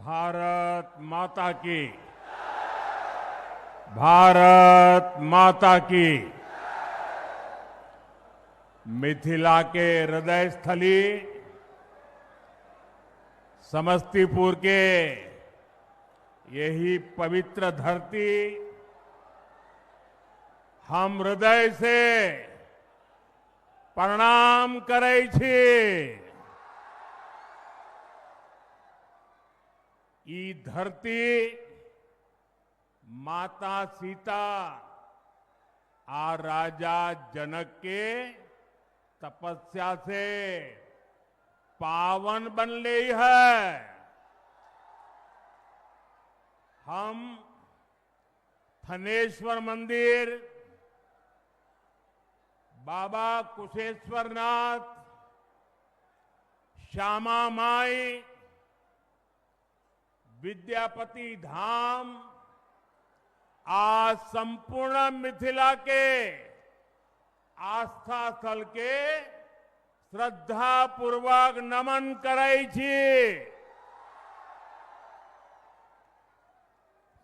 भारत माता की। भारत माता की। मिथिला के हृदय स्थली समस्तीपुर के यही पवित्र धरती हम हृदय से प्रणाम करै छी। ई धरती माता सीता आ राजा जनक के तपस्या से पावन बनले है। हम थनेश्वर मंदिर, बाबा कुशेश्वरनाथ, श्यामा माई, विद्यापति धाम आज संपूर्ण मिथिला के आस्था स्थल के श्रद्धा पूर्वक नमन करै छी।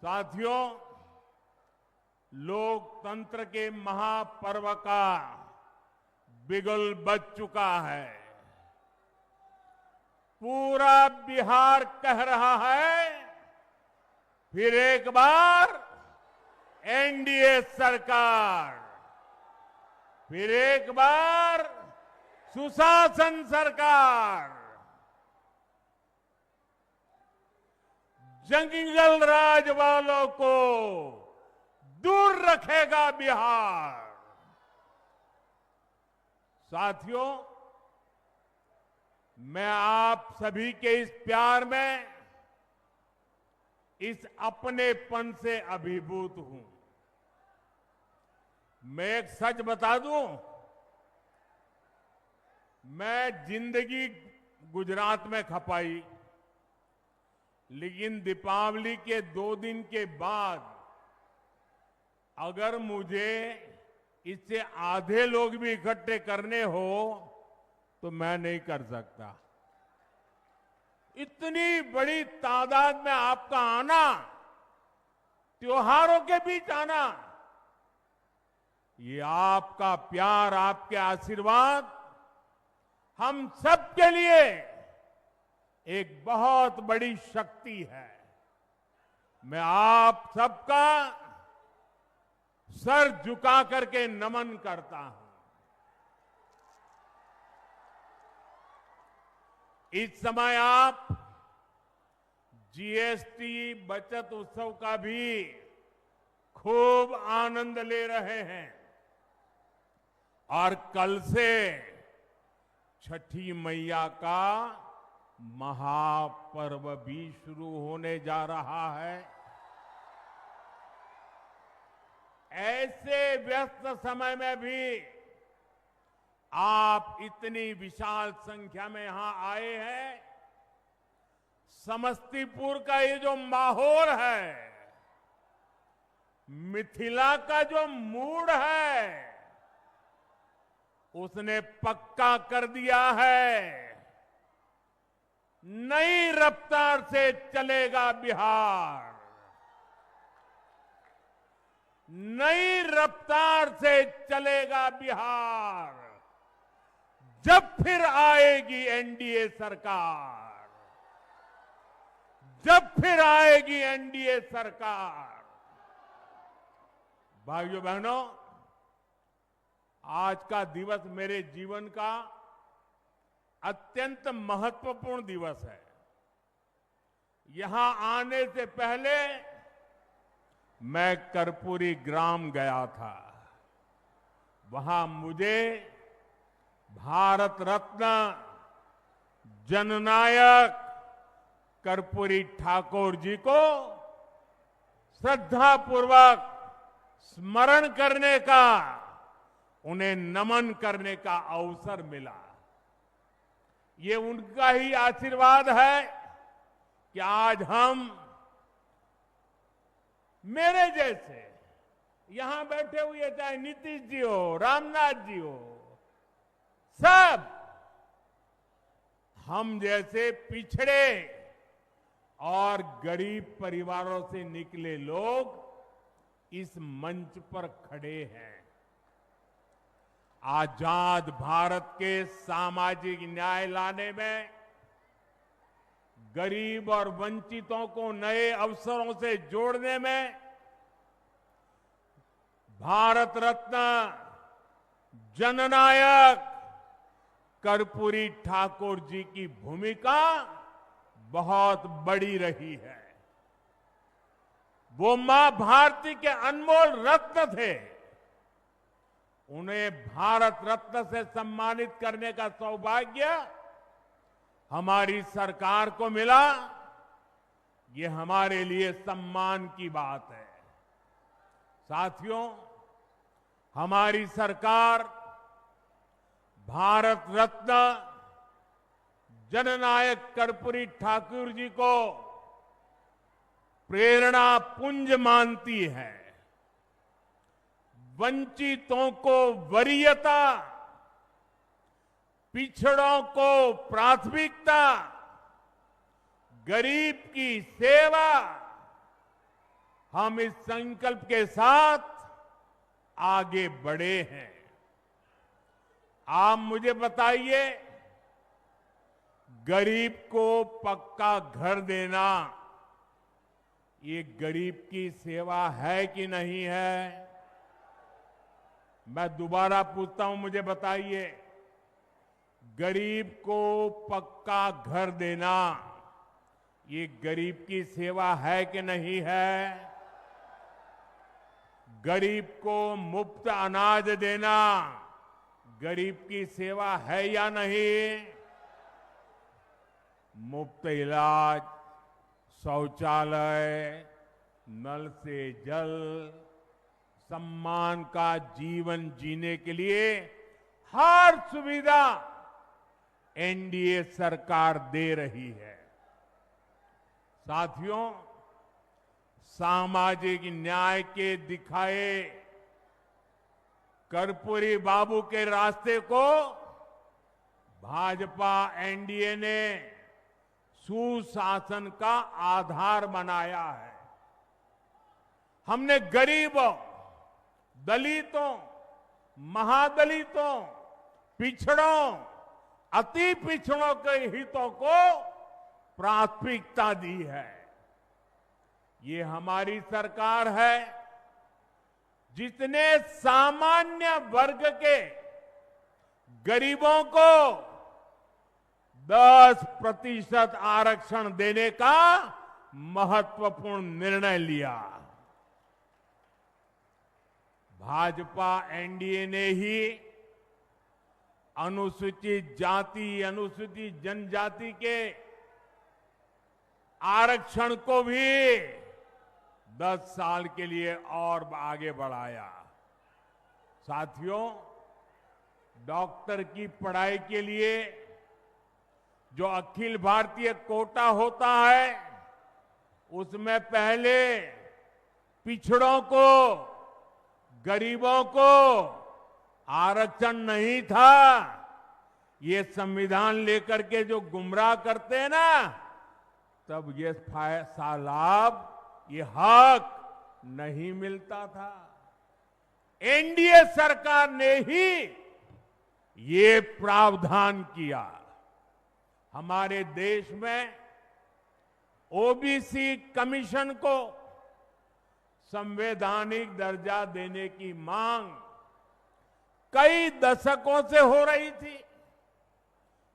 साथियों, लोकतंत्र के महापर्व का बिगुल बज चुका है। पूरा बिहार कह रहा है, फिर एक बार एनडीए सरकार, फिर एक बार सुशासन सरकार। जंगल राज वालों को दूर रखेगा बिहार। साथियों, मैं आप सभी के इस प्यार में, इस अपनेपन से अभिभूत हूं। मैं एक सच बता दूं, मैं जिंदगी गुजरात में खपाई, लेकिन दीपावली के 2 दिन के बाद अगर मुझे इससे आधे लोग भी इकट्ठे करने हो तो मैं नहीं कर सकता। इतनी बड़ी तादाद में आपका आना, त्योहारों के बीच आना, ये आपका प्यार, आपके आशीर्वाद हम सबके लिए एक बहुत बड़ी शक्ति है। मैं आप सबका सर झुका करके नमन करता हूं। इस समय आप जीएसटी बचत उत्सव का भी खूब आनंद ले रहे हैं और कल से छठी मैया का महापर्व भी शुरू होने जा रहा है। ऐसे व्यस्त समय में भी आप इतनी विशाल संख्या में यहां आए हैं। समस्तीपुर का ये जो माहौल है, मिथिला का जो मूड है, उसने पक्का कर दिया है, नई रफ्तार से चलेगा बिहार। नई रफ्तार से चलेगा बिहार जब फिर आएगी एनडीए सरकार। जब फिर आएगी एनडीए सरकार। भाइयों बहनों, आज का दिवस मेरे जीवन का अत्यंत महत्वपूर्ण दिवस है। यहां आने से पहले मैं कर्पूरी ग्राम गया था। वहां मुझे भारत रत्न जननायक कर्पूरी ठाकुर जी को श्रद्धापूर्वक स्मरण करने का, उन्हें नमन करने का अवसर मिला। ये उनका ही आशीर्वाद है कि आज हम, मेरे जैसे यहां बैठे हुए, चाहे नीतीश जी हो, रामनाथ जी हो, सब हम जैसे पिछड़े और गरीब परिवारों से निकले लोग इस मंच पर खड़े हैं। आजाद भारत के सामाजिक न्याय लाने में, गरीब और वंचितों को नए अवसरों से जोड़ने में भारत रत्न जननायक कर्पूरी ठाकुर जी की भूमिका बहुत बड़ी रही है। वो मां भारती के अनमोल रत्न थे। उन्हें भारत रत्न से सम्मानित करने का सौभाग्य हमारी सरकार को मिला। ये हमारे लिए सम्मान की बात है। साथियों, हमारी सरकार भारत रत्न जननायक कर्पूरी ठाकुर जी को प्रेरणा पुंज मानती है। वंचितों को वरीयता, पिछड़ों को प्राथमिकता, गरीब की सेवा, हम इस संकल्प के साथ आगे बढ़े हैं। आप मुझे बताइए, गरीब को पक्का घर देना ये गरीब की सेवा है कि नहीं है? मैं दोबारा पूछता हूं, मुझे बताइए, गरीब को पक्का घर देना ये गरीब की सेवा है कि नहीं है? गरीब को मुफ्त अनाज देना गरीब की सेवा है या नहीं? मुफ्त इलाज, शौचालय, नल से जल, सम्मान का जीवन जीने के लिए हर सुविधा एनडीए सरकार दे रही है। साथियों, सामाजिक न्याय के दिखाए कर्पूरी बाबू के रास्ते को भाजपा एनडीए ने सुशासन का आधार बनाया है। हमने गरीबों, दलितों, महादलितों, पिछड़ों, अति पिछड़ों के हितों को प्राथमिकता दी है। ये हमारी सरकार है जिसने सामान्य वर्ग के गरीबों को 10% आरक्षण देने का महत्वपूर्ण निर्णय लिया। भाजपा एनडीए ने ही अनुसूचित जाति, अनुसूचित जनजाति के आरक्षण को भी 10 साल के लिए और आगे बढ़ाया। साथियों, डॉक्टर की पढ़ाई के लिए जो अखिल भारतीय कोटा होता है, उसमें पहले पिछड़ों को, गरीबों को आरक्षण नहीं था। ये संविधान लेकर के जो गुमराह करते हैं ना, तब ये लाभ, ये हक नहीं मिलता था। एनडीए सरकार ने ही ये प्रावधान किया। हमारे देश में ओबीसी कमीशन को संवैधानिक दर्जा देने की मांग कई दशकों से हो रही थी।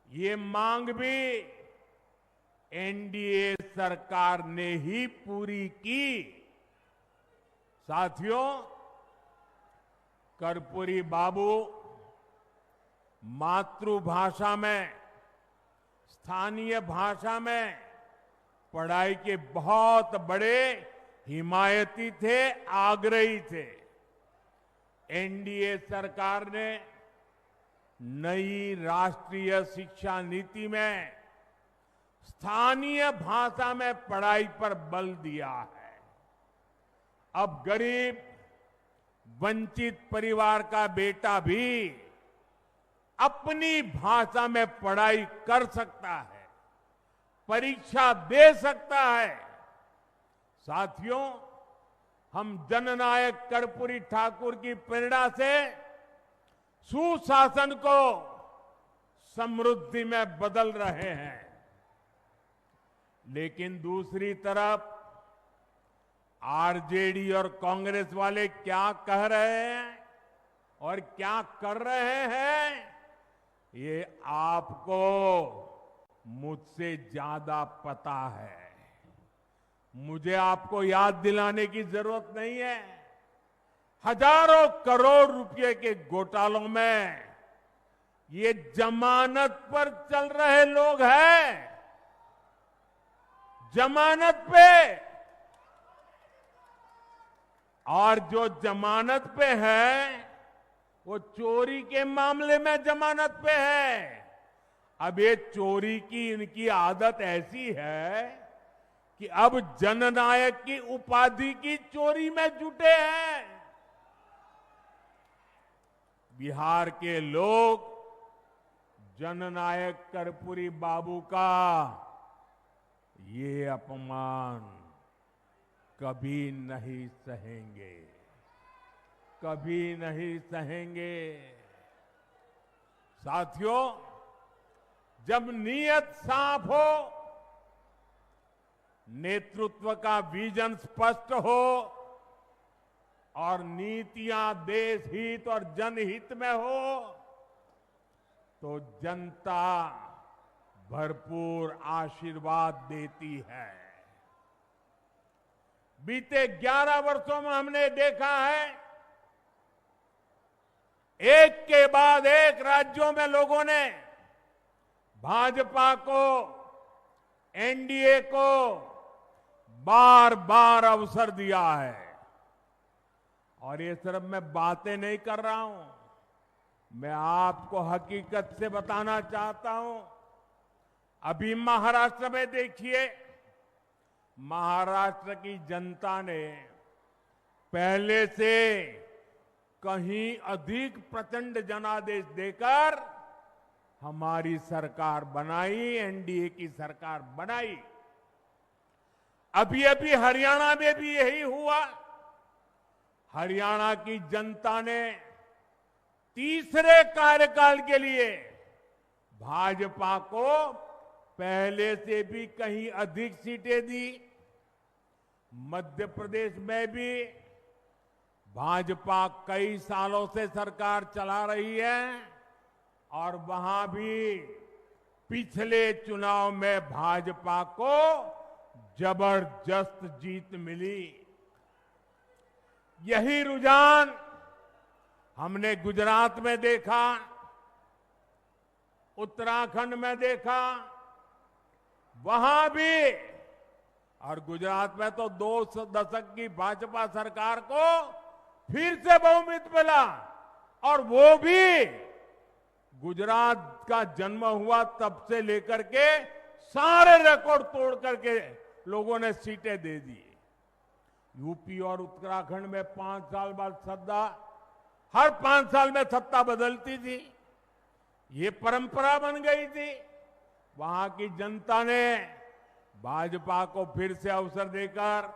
ये मांग भी एनडीए सरकार ने ही पूरी की। साथियों, कर्पूरी बाबू मातृभाषा में, स्थानीय भाषा में पढ़ाई के बहुत बड़े हिमायती थे, आग्रही थे। एनडीए सरकार ने नई राष्ट्रीय शिक्षा नीति में स्थानीय भाषा में पढ़ाई पर बल दिया है। अब गरीब, वंचित परिवार का बेटा भी अपनी भाषा में पढ़ाई कर सकता है। परीक्षा दे सकता है। साथियों, हम जननायक कर्पूरी ठाकुर की प्रेरणा से सुशासन को समृद्धि में बदल रहे हैं। लेकिन दूसरी तरफ आरजेडी और कांग्रेस वाले क्या कह रहे हैं और क्या कर रहे हैं, ये आपको मुझसे ज्यादा पता है। मुझे आपको याद दिलाने की जरूरत नहीं है। हजारों करोड़ रुपए के घोटालों में ये जमानत पर चल रहे लोग हैं। जमानत पे, और जो जमानत पे है वो चोरी के मामले में जमानत पे है। अब ये चोरी की इनकी आदत ऐसी है कि अब जननायक की उपाधि की चोरी में जुटे हैं। बिहार के लोग जननायक कर्पूरी बाबू का ये अपमान कभी नहीं सहेंगे, कभी नहीं सहेंगे। साथियों, जब नीयत साफ हो, नेतृत्व का विजन स्पष्ट हो और नीतियां देश हित और जनहित में हो, तो जनता भरपूर आशीर्वाद देती है। बीते 11 वर्षों में हमने देखा है, एक के बाद एक राज्यों में लोगों ने भाजपा को, एनडीए को बार बार अवसर दिया है। और ये सिर्फ मैं बातें नहीं कर रहा हूं, मैं आपको हकीकत से बताना चाहता हूं। अभी महाराष्ट्र में देखिए, महाराष्ट्र की जनता ने पहले से कहीं अधिक प्रचंड जनादेश देकर हमारी सरकार बनाई, एनडीए की सरकार बनाई। अभी अभी हरियाणा में भी यही हुआ। हरियाणा की जनता ने तीसरे कार्यकाल के लिए भाजपा को पहले से भी कहीं अधिक सीटें दी। मध्य प्रदेश में भी भाजपा कई सालों से सरकार चला रही है और वहां भी पिछले चुनाव में भाजपा को जबरदस्त जीत मिली। यही रुझान हमने गुजरात में देखा, उत्तराखंड में देखा, वहां भी। और गुजरात में तो 2 दशक की भाजपा सरकार को फिर से बहुमत मिला, और वो भी गुजरात का जन्म हुआ तब से लेकर के सारे रिकॉर्ड तोड़ करके लोगों ने सीटें दे दी। यूपी और उत्तराखंड में 5 साल बाद सत्ता, हर 5 साल में सत्ता बदलती थी, ये परंपरा बन गई थी। वहां की जनता ने भाजपा को फिर से अवसर देकर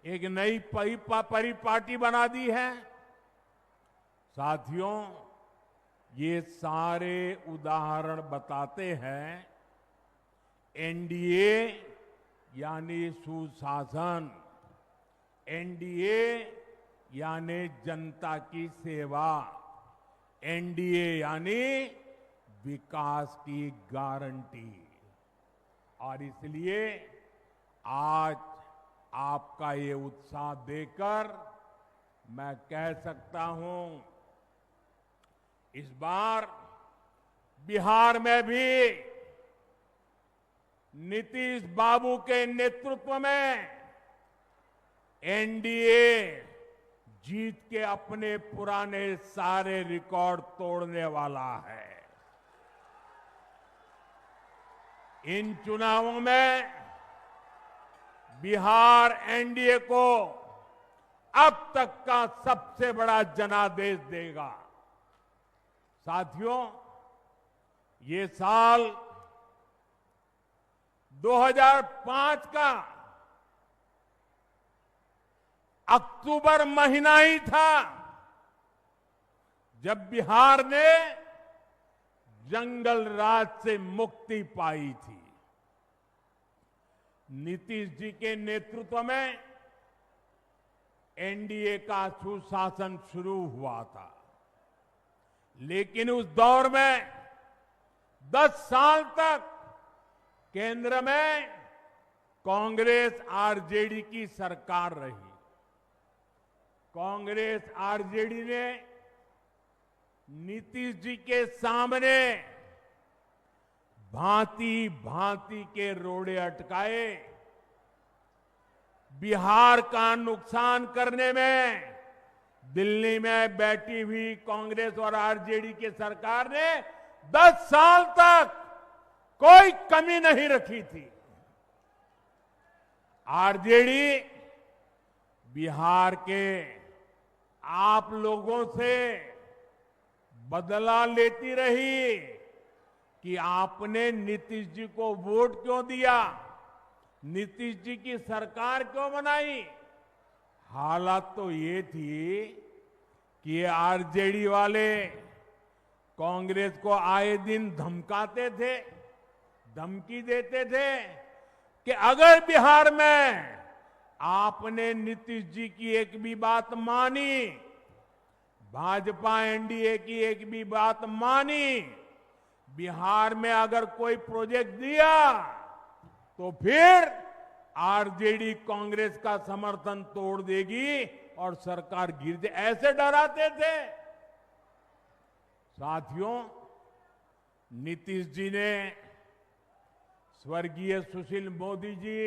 एक नई परिपाटी बना दी है। साथियों, ये सारे उदाहरण बताते हैं एनडीए यानी सुशासन, एनडीए यानी जनता की सेवा, एनडीए यानी विकास की गारंटी। और इसलिए आज आपका ये उत्साह देखकर मैं कह सकता हूं, इस बार बिहार में भी नीतीश बाबू के नेतृत्व में एनडीए जीत के अपने पुराने सारे रिकॉर्ड तोड़ने वाला है। इन चुनावों में बिहार एनडीए को अब तक का सबसे बड़ा जनादेश देगा। साथियों, ये साल 2005 का अक्टूबर महीना ही था जब बिहार ने जंगल राज से मुक्ति पाई थी। नीतीश जी के नेतृत्व में एनडीए का सुशासन शुरू हुआ था, लेकिन उस दौर में 10 साल तक केंद्र में कांग्रेस आरजेडी की सरकार रही। कांग्रेस आरजेडी ने नीतीश जी के सामने भांति भांति के रोड़े अटकाए, बिहार का नुकसान करने में दिल्ली में बैठी हुई कांग्रेस और आरजेडी की सरकार ने 10 साल तक कोई कमी नहीं रखी थी। आरजेडी बिहार के आप लोगों से बदला लेती रही कि आपने नीतीश जी को वोट क्यों दिया, नीतीश जी की सरकार क्यों बनाई। हालात तो ये थी कि ये आरजेडी वाले कांग्रेस को आए दिन धमकाते थे, धमकी देते थे कि अगर बिहार में आपने नीतीश जी की एक भी बात मानी, भाजपा एनडीए की एक भी बात मानी, बिहार में अगर कोई प्रोजेक्ट दिया तो फिर आरजेडी कांग्रेस का समर्थन तोड़ देगी और सरकार गिर जाए, ऐसे डराते थे। साथियों, नीतीश जी ने स्वर्गीय सुशील मोदी जी,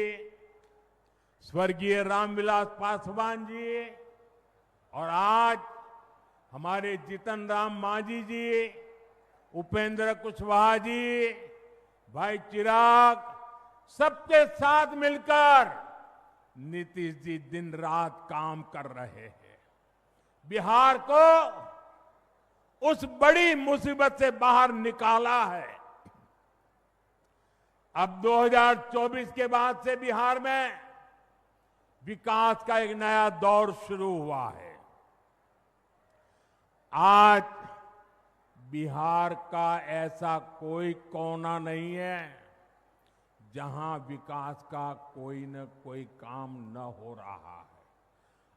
स्वर्गीय रामविलास पासवान जी और आज हमारे जीतन राम मांझी जी, उपेंद्र कुशवाहा जी, भाई चिराग, सबके साथ मिलकर नीतीश जी दिन रात काम कर रहे हैं। बिहार को उस बड़ी मुसीबत से बाहर निकाला है। अब 2024 के बाद से बिहार में विकास का एक नया दौर शुरू हुआ है। आज बिहार का ऐसा कोई कोना नहीं है जहां विकास का कोई न कोई काम न हो रहा है।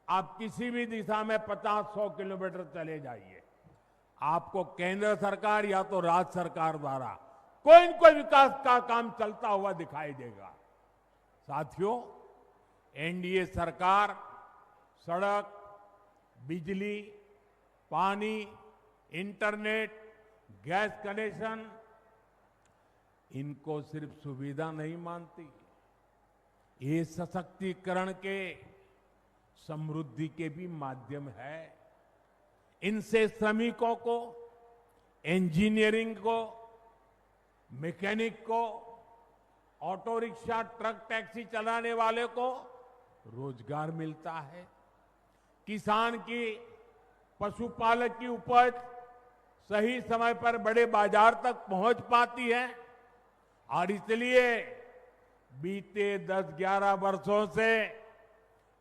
आप किसी भी दिशा में 50-100 किलोमीटर चले जाइए, आपको केंद्र सरकार या तो राज्य सरकार द्वारा कोई न कोई विकास का काम चलता हुआ दिखाई देगा। साथियों, एनडीए सरकार सड़क, बिजली, पानी, इंटरनेट, गैस कनेक्शन, इनको सिर्फ सुविधा नहीं मानती, ये सशक्तिकरण के, समृद्धि के भी माध्यम है। इनसे श्रमिकों को, इंजीनियरिंग को, मैकेनिक को, ऑटो रिक्शा, ट्रक, टैक्सी चलाने वाले को रोजगार मिलता है। किसान की, पशुपालक की उपज सही समय पर बड़े बाजार तक पहुंच पाती है और इसलिए बीते 10-11 वर्षों से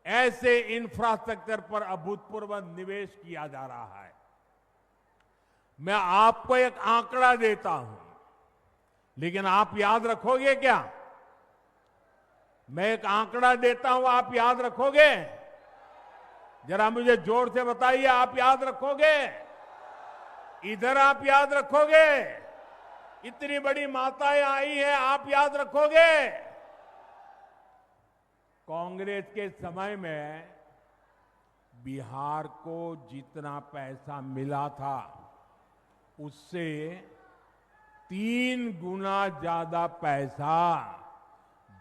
ऐसे इंफ्रास्ट्रक्चर पर अभूतपूर्व निवेश किया जा रहा है। मैं आपको एक आंकड़ा देता हूं, लेकिन आप याद रखोगे क्या? मैं एक आंकड़ा देता हूं, आप याद रखोगे? जरा मुझे जोर से बताइए, आप याद रखोगे? इधर आप याद रखोगे? इतनी बड़ी माताएं आई हैं, आप याद रखोगे? कांग्रेस के समय में बिहार को जितना पैसा मिला था उससे 3 गुना ज्यादा पैसा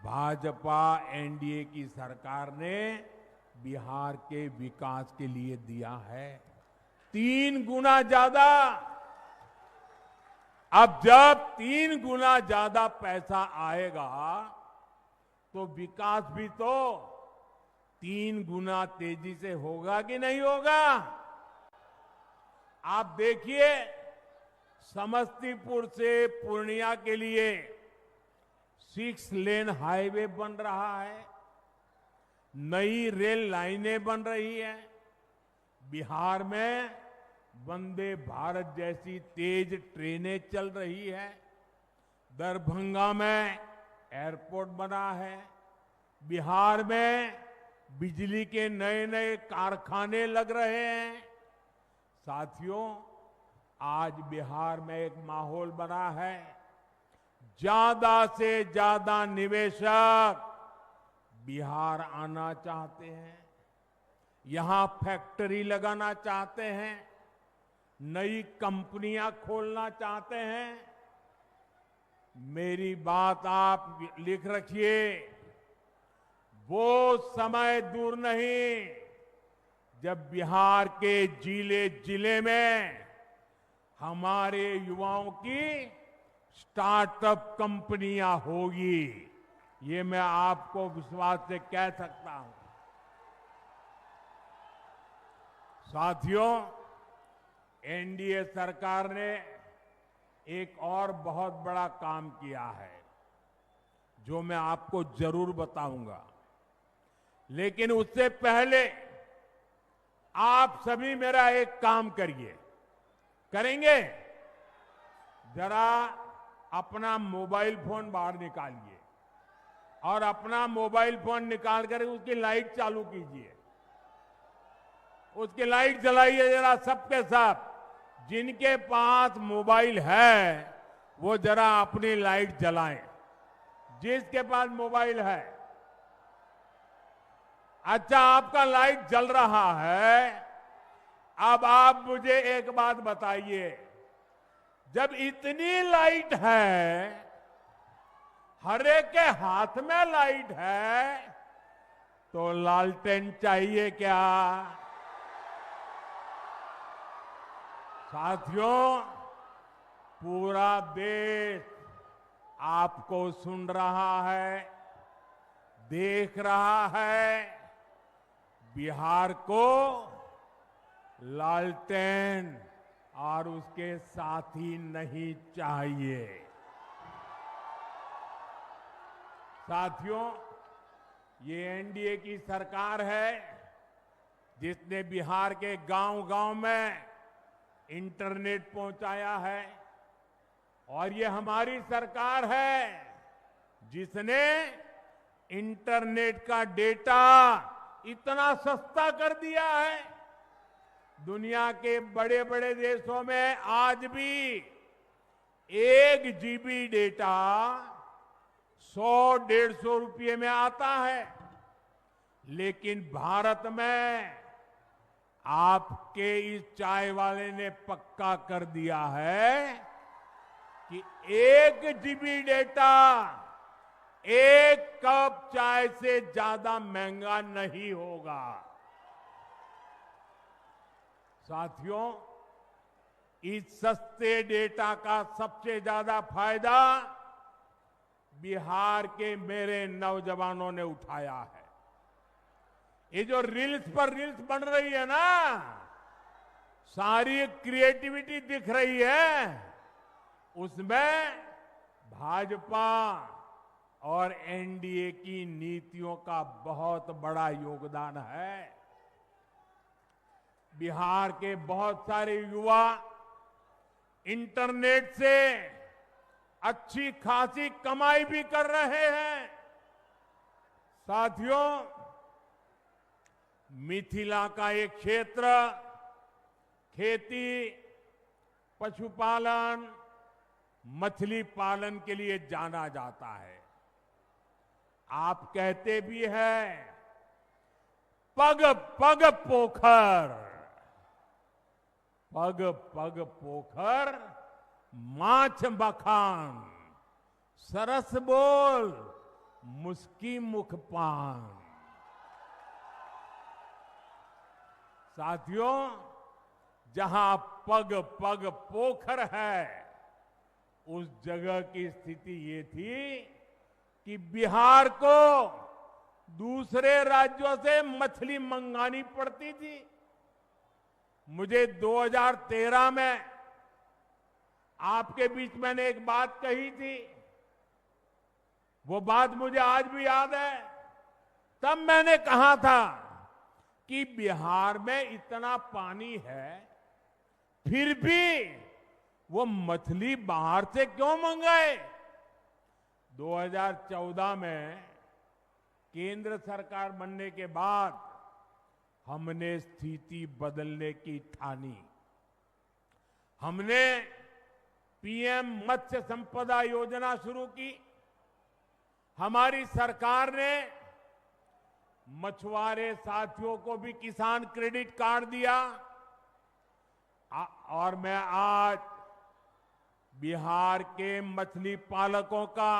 भाजपा एनडीए की सरकार ने बिहार के विकास के लिए दिया है। 3 गुना ज्यादा। अब जब 3 गुना ज्यादा पैसा आएगा तो विकास भी तो 3 गुना तेजी से होगा कि नहीं होगा? आप देखिए, समस्तीपुर से पूर्णिया के लिए 6 लेन हाईवे बन रहा है, नई रेल लाइनें बन रही है। बिहार में वंदे भारत जैसी तेज ट्रेनें चल रही है। दरभंगा में एयरपोर्ट बना है। बिहार में बिजली के नए नए कारखाने लग रहे हैं। साथियों, आज बिहार में एक माहौल बना है। ज्यादा से ज्यादा निवेशक बिहार आना चाहते हैं, यहां फैक्ट्री लगाना चाहते हैं, नई कंपनियां खोलना चाहते हैं। मेरी बात आप लिख रखिए, वो समय दूर नहीं जब बिहार के जिले जिले में हमारे युवाओं की स्टार्टअप कंपनियां होगी। ये मैं आपको विश्वास से कह सकता हूं। साथियों, एनडीए सरकार ने एक और बहुत बड़ा काम किया है जो मैं आपको जरूर बताऊंगा, लेकिन उससे पहले आप सभी मेरा एक काम करिए। करेंगे? जरा अपना मोबाइल फोन बाहर निकालिए और अपना मोबाइल फोन निकाल कर उसकी लाइट चालू कीजिए। उसकी लाइट जलाइए जरा सबके सब। जिनके पास मोबाइल है वो जरा अपनी लाइट जलाएं। जिसके पास मोबाइल है, अच्छा, आपका लाइट जल रहा है। अब आप मुझे एक बात बताइए, जब इतनी लाइट है, हर एक के हाथ में लाइट है, तो लालटेन चाहिए क्या? साथियों, पूरा देश आपको सुन रहा है, देख रहा है। बिहार को लालटेन और उसके साथी नहीं चाहिए। साथियों, ये एनडीए की सरकार है जिसने बिहार के गांव-गांव में इंटरनेट पहुंचाया है, और ये हमारी सरकार है जिसने इंटरनेट का डेटा इतना सस्ता कर दिया है। दुनिया के बड़े बड़े देशों में आज भी 1 GB डेटा 100-150 रुपये में आता है, लेकिन भारत में आपके इस चाय वाले ने पक्का कर दिया है कि 1 GB डेटा 1 कप चाय से ज्यादा महंगा नहीं होगा। साथियों, इस सस्ते डेटा का सबसे ज्यादा फायदा बिहार के मेरे नौजवानों ने उठाया है। ये जो रील्स पर रील्स बन रही है ना, सारी क्रिएटिविटी दिख रही है, उसमें भाजपा और एनडीए की नीतियों का बहुत बड़ा योगदान है। बिहार के बहुत सारे युवा इंटरनेट से अच्छी खासी कमाई भी कर रहे हैं। साथियों, मिथिला का एक क्षेत्र खेती, पशुपालन, मछली पालन के लिए जाना जाता है। आप कहते भी हैं, पग पग पोखर, पग पग पोखर माछ बखान, सरस बोल मुस्की मुख पान। साथियों, जहां पग पग पोखर है, उस जगह की स्थिति ये थी कि बिहार को दूसरे राज्यों से मछली मंगानी पड़ती थी। मुझे 2013 में आपके बीच मैंने एक बात कही थी, वो बात मुझे आज भी याद है। तब मैंने कहा था कि बिहार में इतना पानी है, फिर भी वो मछली बाहर से क्यों मंगाए। 2014 में केंद्र सरकार बनने के बाद हमने स्थिति बदलने की ठानी। हमने पीएम मत्स्य संपदा योजना शुरू की। हमारी सरकार ने मछुआरे साथियों को भी किसान क्रेडिट कार्ड दिया। और मैं आज बिहार के मछली पालकों का,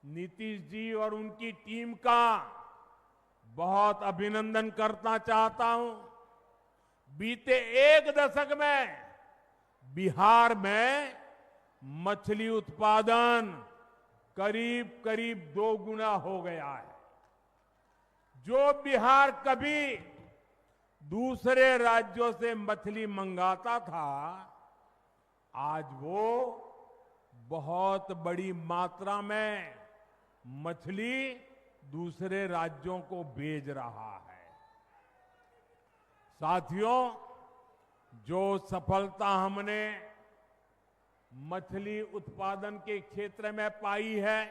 नीतीश जी और उनकी टीम का बहुत अभिनंदन करना चाहता हूं। बीते एक दशक में बिहार में मछली उत्पादन करीब करीब 2 गुना हो गया है। जो बिहार कभी दूसरे राज्यों से मछली मंगाता था, आज वो बहुत बड़ी मात्रा में मछली दूसरे राज्यों को भेज रहा है। साथियों, जो सफलता हमने मछली उत्पादन के क्षेत्र में पाई है,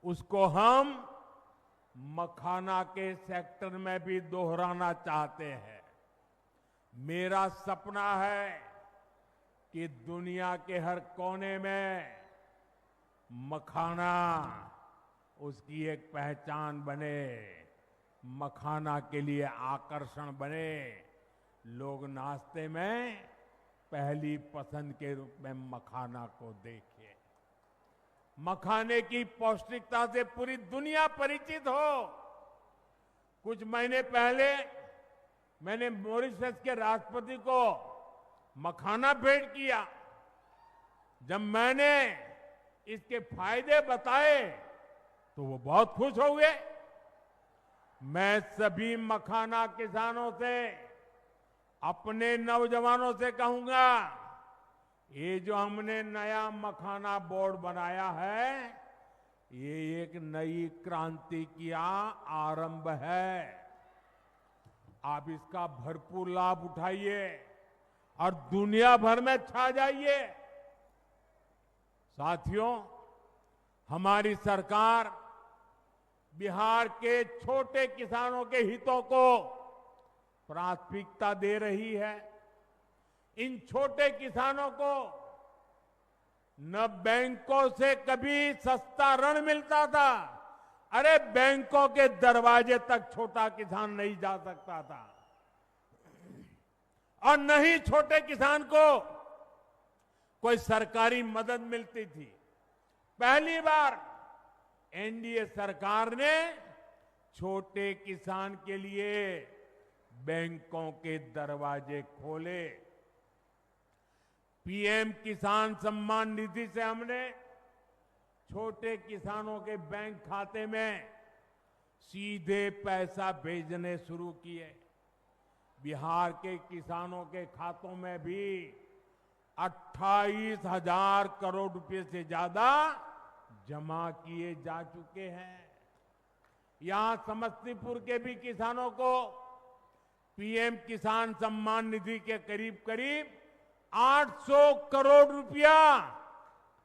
उसको हम मखाना के सेक्टर में भी दोहराना चाहते हैं। मेरा सपना है कि दुनिया के हर कोने में मखाना उसकी एक पहचान बने, मखाना के लिए आकर्षण बने, लोग नाश्ते में पहली पसंद के रूप में मखाना को देखें। मखाने की पौष्टिकता से पूरी दुनिया परिचित हो। कुछ महीने पहले मैंने मॉरिशस के राष्ट्रपति को मखाना भेंट किया। जब मैंने इसके फायदे बताए तो वो बहुत खुश हो गए। मैं सभी मखाना किसानों से, अपने नौजवानों से कहूंगा, ये जो हमने नया मखाना बोर्ड बनाया है, ये एक नई क्रांति का आरंभ है। आप इसका भरपूर लाभ उठाइए और दुनिया भर में छा जाइए। साथियों, हमारी सरकार बिहार के छोटे किसानों के हितों को प्राथमिकता दे रही है। इन छोटे किसानों को न बैंकों से कभी सस्ता ऋण मिलता था। अरे बैंकों के दरवाजे तक छोटा किसान नहीं जा सकता था, और न ही छोटे किसान को कोई सरकारी मदद मिलती थी। पहली बार एनडीए सरकार ने छोटे किसान के लिए बैंकों के दरवाजे खोले। पीएम किसान सम्मान निधि से हमने छोटे किसानों के बैंक खाते में सीधे पैसा भेजने शुरू किए। बिहार के किसानों के खातों में भी 28,000 करोड़ रुपए से ज्यादा जमा किए जा चुके हैं। यहां समस्तीपुर के भी किसानों को पीएम किसान सम्मान निधि के करीब करीब 800 करोड़ रुपया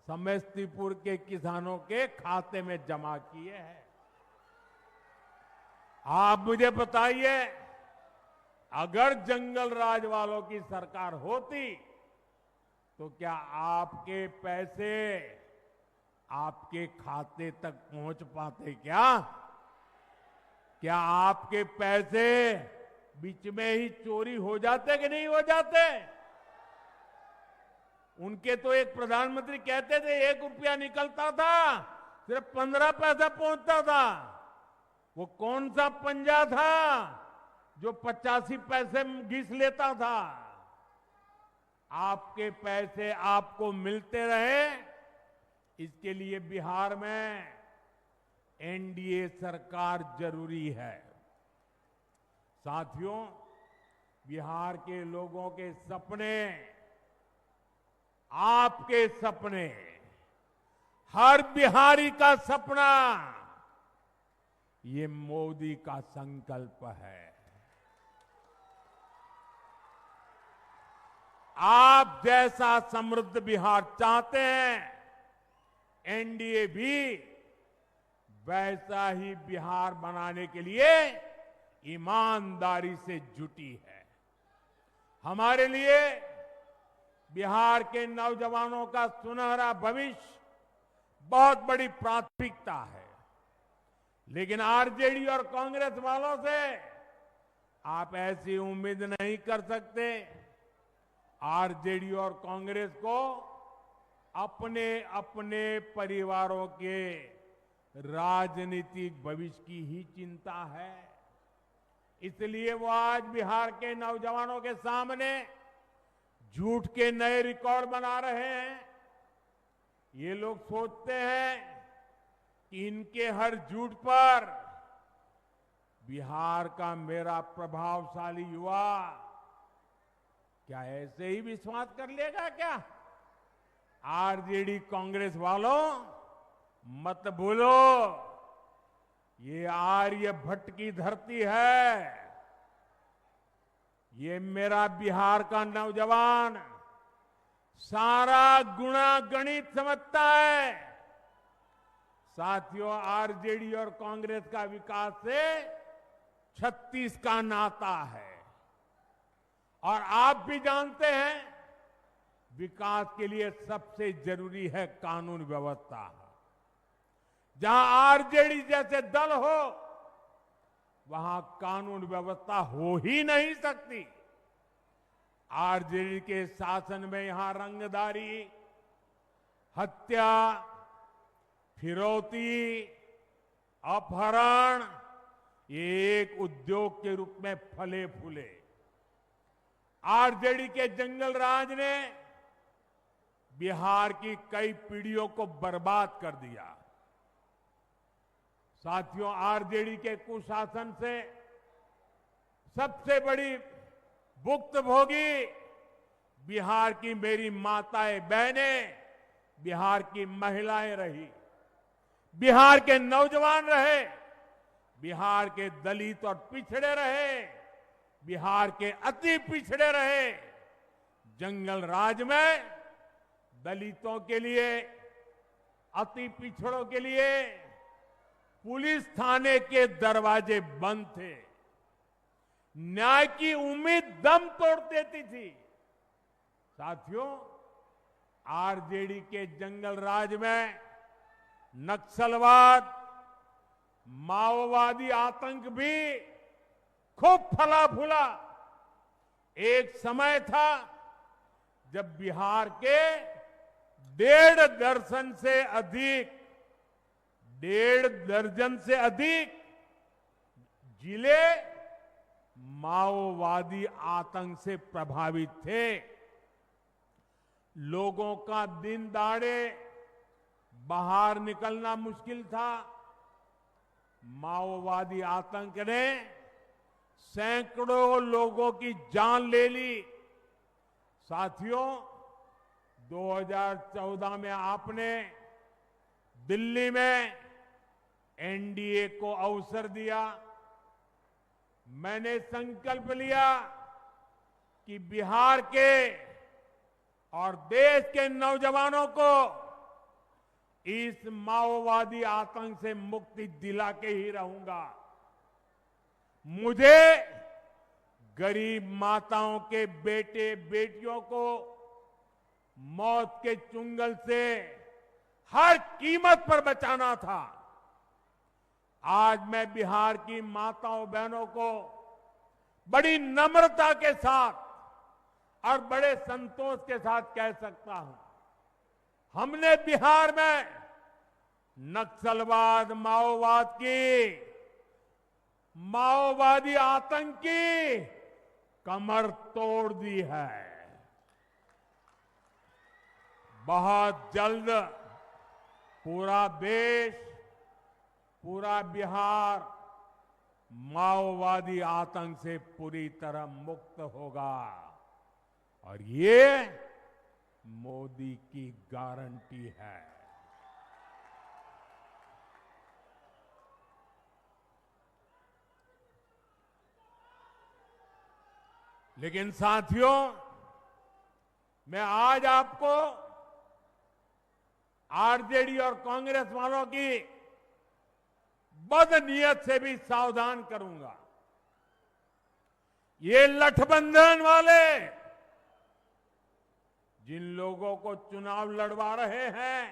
समस्तीपुर के किसानों के खाते में जमा किए हैं। आप मुझे बताइए, अगर जंगल राज वालों की सरकार होती तो क्या आपके पैसे आपके खाते तक पहुंच पाते? क्या आपके पैसे बीच में ही चोरी हो जाते कि नहीं हो जाते? उनके तो एक प्रधानमंत्री कहते थे 1 रुपया निकलता था, सिर्फ 15 पैसा पहुंचता था। वो कौन सा पंजा था जो 85 पैसे घिस लेता था? आपके पैसे आपको मिलते रहे, इसके लिए बिहार में एनडीए सरकार जरूरी है। साथियों, बिहार के लोगों के सपने, आपके सपने हर बिहारी का सपना, ये मोदी का संकल्प है। आप जैसा समृद्ध बिहार चाहते हैं, एनडीए भी वैसा ही बिहार बनाने के लिए ईमानदारी से जुटी है। हमारे लिए बिहार के नौजवानों का सुनहरा भविष्य बहुत बड़ी प्राथमिकता है, लेकिन आरजेडी और कांग्रेस वालों से आप ऐसी उम्मीद नहीं कर सकते। आरजेडी और कांग्रेस को अपने अपने परिवारों के राजनीतिक भविष्य की ही चिंता है। इसलिए वो आज बिहार के नौजवानों के सामने झूठ के नए रिकॉर्ड बना रहे हैं। ये लोग सोचते हैं कि इनके हर झूठ पर बिहार का मेरा प्रभावशाली युवा क्या ऐसे ही विश्वास कर लेगा क्या? आरजेडी कांग्रेस वालों, मत भूलो, ये आर्यभट्ट की धरती है। ये मेरा बिहार का नौजवान सारा गुणा गणित समझता है। साथियों, आरजेडी और कांग्रेस का विकास से 36 का नाता है, और आप भी जानते हैं विकास के लिए सबसे जरूरी है कानून व्यवस्था। जहां आरजेडी जैसे दल हो, वहां कानून व्यवस्था हो ही नहीं सकती। आरजेडी के शासन में यहां रंगदारी, हत्या, फिरौती, अपहरण ये एक उद्योग के रूप में फले फूले। आरजेडी के जंगल राज ने बिहार की कई पीढ़ियों को बर्बाद कर दिया। साथियों, आरजेडी के कुशासन से सबसे बड़ी भुक्तभोगी बिहार की मेरी माताएं बहनें, बिहार की महिलाएं रही, बिहार के नौजवान रहे, बिहार के दलित और पिछड़े रहे, बिहार के अति पिछड़े रहे। जंगल राज में दलितों के लिए, अति पिछड़ों के लिए पुलिस थाने के दरवाजे बंद थे। न्याय की उम्मीद दम तोड़ देती थी। साथियों, आरजेडी के जंगल राज में नक्सलवाद, माओवादी आतंक भी खूब फला फूला। एक समय था जब बिहार के 1.5 दर्जन से अधिक जिले माओवादी आतंक से प्रभावित थे। लोगों का दिन दहाड़े बाहर निकलना मुश्किल था। माओवादी आतंक ने सैकड़ों लोगों की जान ले ली। साथियों, 2014 में आपने दिल्ली में एनडीए को अवसर दिया। मैंने संकल्प लिया कि बिहार के और देश के नौजवानों को इस माओवादी आतंक से मुक्ति दिला के ही रहूंगा। मुझे गरीब माताओं के बेटे बेटियों को मौत के चुंगल से हर कीमत पर बचाना था। आज मैं बिहार की माताओं बहनों को बड़ी नम्रता के साथ और बड़े संतोष के साथ कह सकता हूं, हमने बिहार में नक्सलवाद, माओवादी आतंक की कमर तोड़ दी है। बहुत जल्द पूरा देश, पूरा बिहार माओवादी आतंक से पूरी तरह मुक्त होगा, और ये मोदी की गारंटी है। लेकिन साथियों, मैं आज आपको आरजेडी और कांग्रेस वालों की बदनीयत से भी सावधान करूंगा। ये लठबंधन वाले जिन लोगों को चुनाव लड़वा रहे हैं,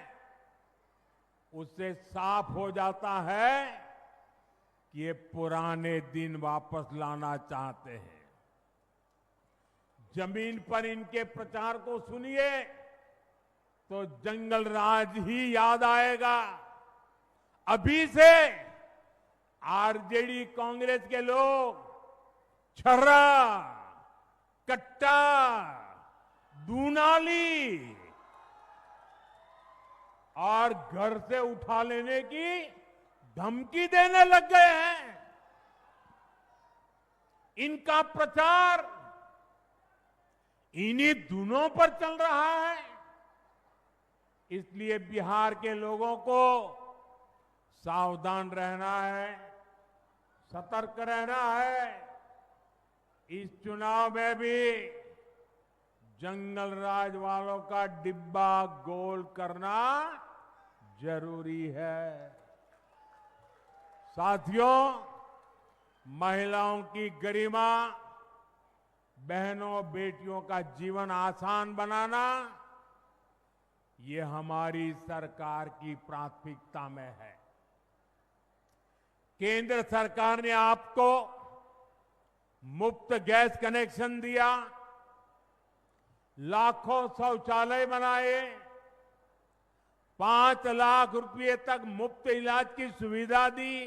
उससे साफ हो जाता है कि ये पुराने दिन वापस लाना चाहते हैं। जमीन पर इनके प्रचार को सुनिए तो जंगल राज ही याद आएगा। अभी से आरजेडी कांग्रेस के लोग छर्रा, कट्टा, दूनाली और घर से उठा लेने की धमकी देने लग गए हैं। इनका प्रचार इन्हीं धुनों पर चल रहा है। इसलिए बिहार के लोगों को सावधान रहना है, सतर्क रहना है। इस चुनाव में भी जंगल राज वालों का डिब्बा गोल करना जरूरी है। साथियों, महिलाओं की गरिमा, बहनों बेटियों का जीवन आसान बनाना, ये हमारी सरकार की प्राथमिकता में है। केंद्र सरकार ने आपको मुफ्त गैस कनेक्शन दिया, लाखों शौचालय बनाए, 5 लाख रुपए तक मुफ्त इलाज की सुविधा दी,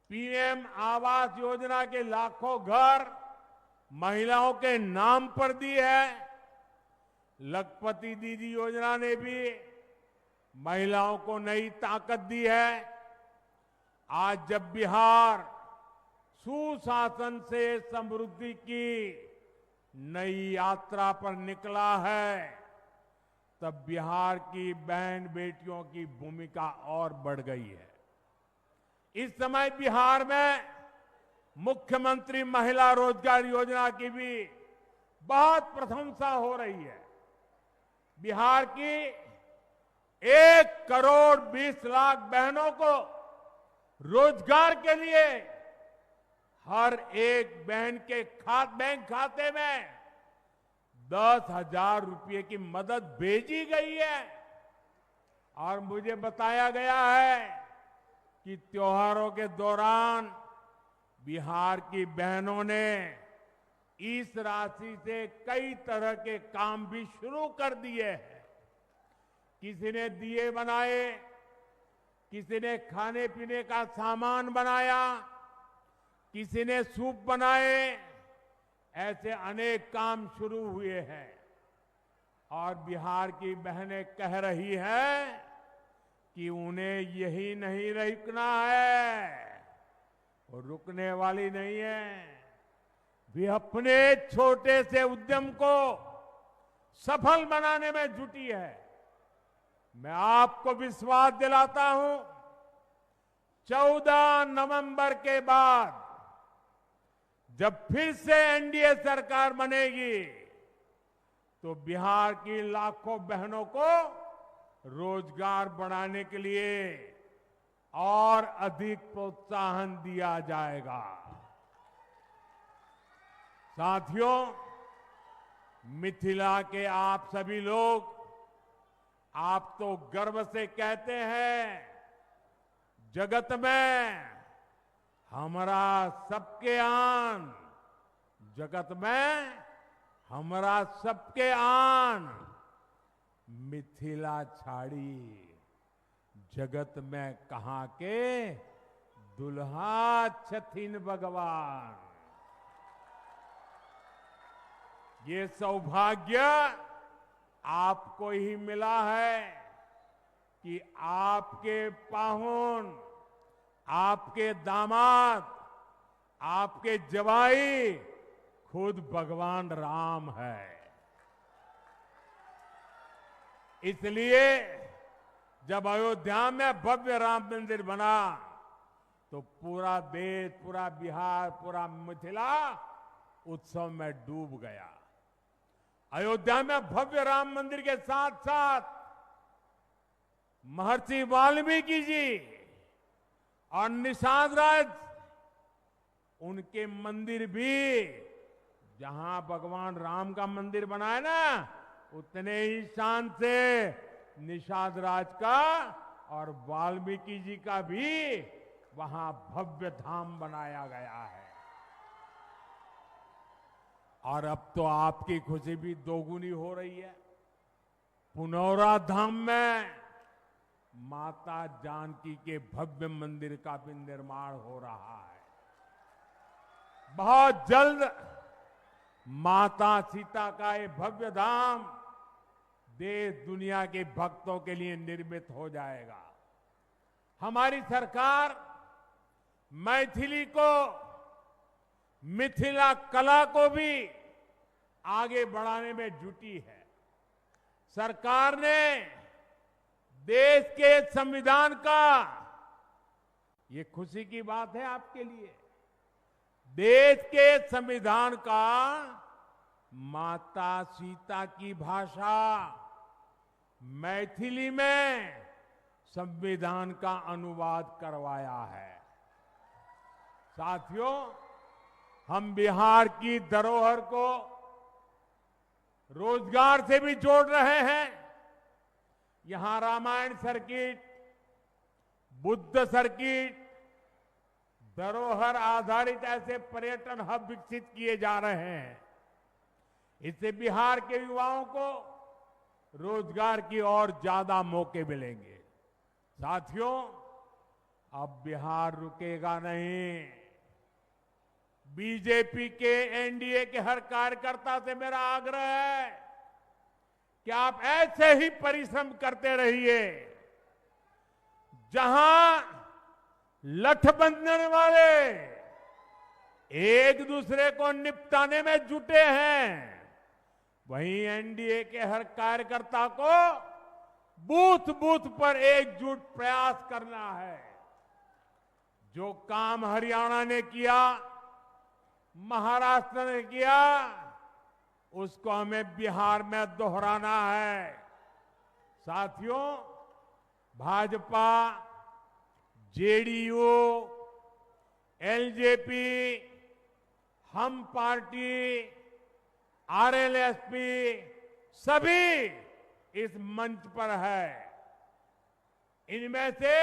पीएम आवास योजना के लाखों घर महिलाओं के नाम पर दी है। लखपति दीदी योजना ने भी महिलाओं को नई ताकत दी है। आज जब बिहार सुशासन से समृद्धि की नई यात्रा पर निकला है, तब बिहार की बहन बेटियों की भूमिका और बढ़ गई है। इस समय बिहार में मुख्यमंत्री महिला रोजगार योजना की भी बहुत प्रशंसा हो रही है। बिहार की 1 करोड़ 20 लाख बहनों को रोजगार के लिए हर एक बहन के बैंक खाते में 10,000 रुपए की मदद भेजी गई है। और मुझे बताया गया है कि त्योहारों के दौरान बिहार की बहनों ने इस राशि से कई तरह के काम भी शुरू कर दिए हैं। किसी ने दिए बनाए, किसी ने खाने पीने का सामान बनाया, किसी ने सूप बनाए, ऐसे अनेक काम शुरू हुए हैं। और बिहार की बहनें कह रही हैं कि उन्हें यही नहीं रुकना है, और रुकने वाली नहीं है। वे अपने छोटे से उद्यम को सफल बनाने में जुटी है। मैं आपको विश्वास दिलाता हूं, 14 नवंबर के बाद जब फिर से एनडीए सरकार बनेगी, तो बिहार की लाखों बहनों को रोजगार बढ़ाने के लिए और अधिक प्रोत्साहन दिया जाएगा। साथियों, मिथिला के आप सभी लोग, आप तो गर्व से कहते हैं, जगत में हमारा सबके आन, जगत में हमारा सबके आन, मिथिला छाड़ी जगत में कहां के दुल्हा छथिन भगवान। ये सौभाग्य आपको ही मिला है कि आपके पाहुन, आपके दामाद, आपके जवाई खुद भगवान राम है। इसलिए जब अयोध्या में भव्य राम मंदिर बना, तो पूरा देश, पूरा बिहार, पूरा मिथिला उत्सव में डूब गया। अयोध्या में भव्य राम मंदिर के साथ साथ महर्षि वाल्मीकि जी और निषाद राज उनके मंदिर भी, जहां भगवान राम का मंदिर बना है ना, उतने ही शान से निषाद राज का और वाल्मीकि जी का भी वहां भव्य धाम बनाया गया है। और अब तो आपकी खुशी भी दोगुनी हो रही है। पुनौरा धाम में माता जानकी के भव्य मंदिर का भी निर्माण हो रहा है। बहुत जल्द माता सीता का ये भव्य धाम देश दुनिया के भक्तों के लिए निर्मित हो जाएगा। हमारी सरकार मैथिली को, मिथिला कला को भी आगे बढ़ाने में जुटी है। सरकार ने देश के संविधान का, ये खुशी की बात है आपके लिए, देश के संविधान का माता सीता की भाषा मैथिली में संविधान का अनुवाद करवाया है। साथियों, हम बिहार की धरोहर को रोजगार से भी जोड़ रहे हैं। यहां रामायण सर्किट, बुद्ध सर्किट, धरोहर आधारित ऐसे पर्यटन हब विकसित किए जा रहे हैं। इससे बिहार के युवाओं को रोजगार की और ज्यादा मौके मिलेंगे। साथियों, अब बिहार रुकेगा नहीं। बीजेपी के, एनडीए के हर कार्यकर्ता से मेरा आग्रह है कि आप ऐसे ही परिश्रम करते रहिए। जहां लठ बांधने वाले एक दूसरे को निपटाने में जुटे हैं, वहीं एनडीए के हर कार्यकर्ता को बूथ बूथ पर एकजुट प्रयास करना है। जो काम हरियाणा ने किया, महाराष्ट्र ने किया, उसको हमें बिहार में दोहराना है। साथियों, भाजपा, जेडीयू, एलजेपी, हम पार्टी, आरएलएसपी सभी इस मंच पर है। इनमें से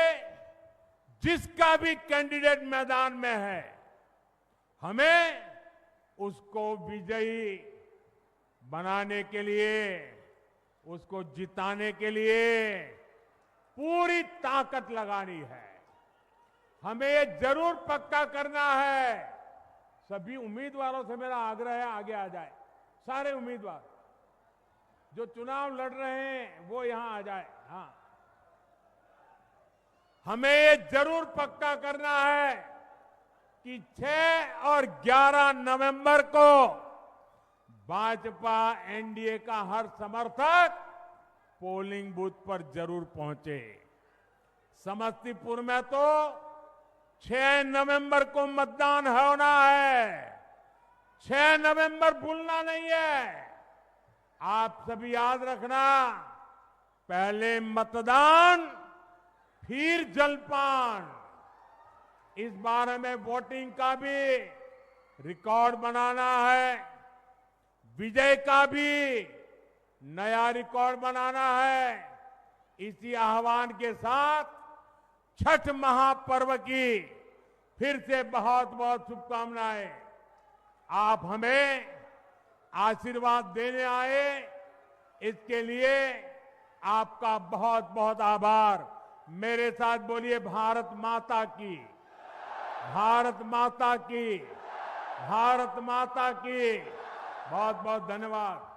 जिसका भी कैंडिडेट मैदान में है, हमें उसको विजयी बनाने के लिए, उसको जिताने के लिए पूरी ताकत लगानी है। हमें ये जरूर पक्का करना है। सभी उम्मीदवारों से मेरा आग्रह है, आगे आ जाए। सारे उम्मीदवार जो चुनाव लड़ रहे हैं वो यहां आ जाए। हाँ, हमें ये जरूर पक्का करना है कि 6 और 11 नवंबर को भाजपा, एनडीए का हर समर्थक पोलिंग बूथ पर जरूर पहुंचे। समस्तीपुर में तो 6 नवंबर को मतदान होना है। 6 नवंबर भूलना नहीं है। आप सभी याद रखना, पहले मतदान फिर जलपान। इस बार हमें वोटिंग का भी रिकॉर्ड बनाना है, विजय का भी नया रिकॉर्ड बनाना है। इसी आह्वान के साथ छठ महापर्व की फिर से बहुत बहुत शुभकामनाएं। आप हमें आशीर्वाद देने आए, इसके लिए आपका बहुत बहुत आभार। मेरे साथ बोलिए, भारत माता की, भारत माता की, भारत माता की। बहुत बहुत धन्यवाद।